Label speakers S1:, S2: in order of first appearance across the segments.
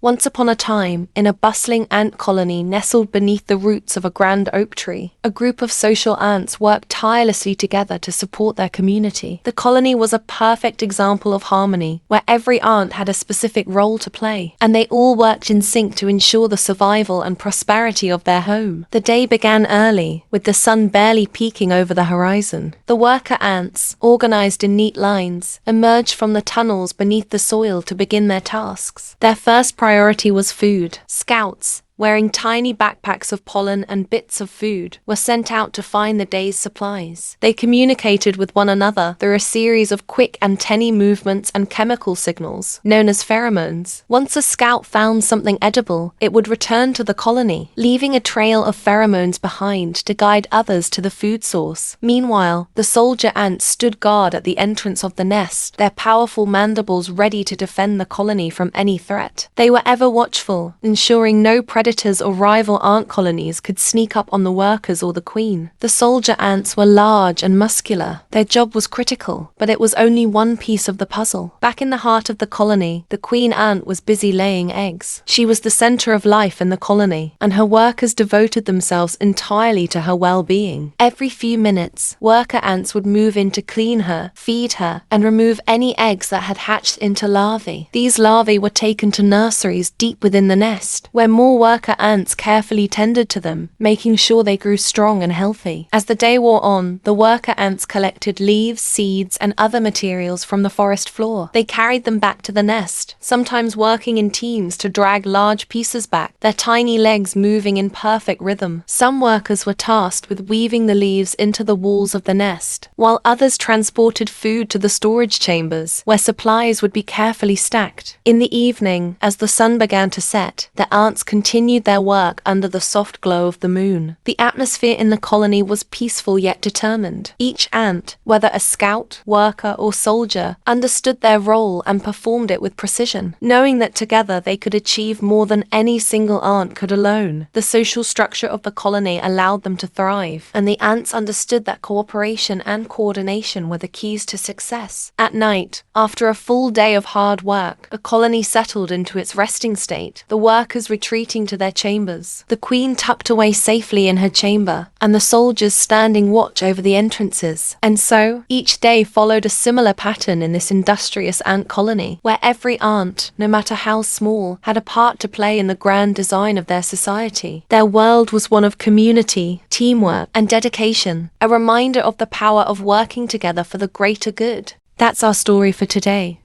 S1: Once upon a time, in a bustling ant colony nestled beneath the roots of a grand oak tree, a group of social ants worked tirelessly together to support their community. The colony was a perfect example of harmony, where every ant had a specific role to play, and they all worked in sync to ensure the survival and prosperity of their home. The day began early, with the sun barely peeking over the horizon. The worker ants, organized in neat lines, emerged from the tunnels beneath the soil to begin their tasks. Their first priority was food. Scouts, wearing tiny backpacks of pollen and bits of food, were sent out to find the day's supplies. They communicated with one another through a series of quick antennae movements and chemical signals, known as pheromones. Once a scout found something edible, it would return to the colony, leaving a trail of pheromones behind to guide others to the food source. Meanwhile, the soldier ants stood guard at the entrance of the nest, their powerful mandibles ready to defend the colony from any threat. They were ever watchful, ensuring no predators or rival ant colonies could sneak up on the workers or the queen. The soldier ants were large and muscular. Their job was critical, but it was only one piece of the puzzle. Back in the heart of the colony, the queen ant was busy laying eggs. She was the center of life in the colony, and her workers devoted themselves entirely to her well-being. Every few minutes, worker ants would move in to clean her, feed her, and remove any eggs that had hatched into larvae. These larvae were taken to nurseries deep within the nest, where more worker ants carefully tended to them, making sure they grew strong and healthy. As the day wore on, the worker ants collected leaves, seeds, and other materials from the forest floor. They carried them back to the nest, sometimes working in teams to drag large pieces back, their tiny legs moving in perfect rhythm. Some workers were tasked with weaving the leaves into the walls of the nest, while others transported food to the storage chambers, where supplies would be carefully stacked. In the evening, as the sun began to set, the ants continued their work under the soft glow of the moon. The atmosphere in the colony was peaceful yet determined. Each ant, whether a scout, worker, or soldier, understood their role and performed it with precision, knowing that together they could achieve more than any single ant could alone. The social structure of the colony allowed them to thrive, and the ants understood that cooperation and coordination were the keys to success. At night, after a full day of hard work, the colony settled into its resting state, the workers retreating to their chambers, the queen tucked away safely in her chamber, and the soldiers standing watch over the entrances. And so, each day followed a similar pattern in this industrious ant colony, where every ant, no matter how small, had a part to play in the grand design of their society. Their world was one of community, teamwork, and dedication, a reminder of the power of working together for the greater good. That's our story for today.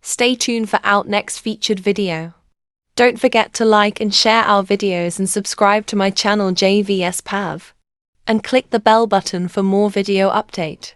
S1: Stay tuned for our next featured video. Don't forget to like and share our videos and subscribe to my channel JVSFAV. And click the bell button for more video update.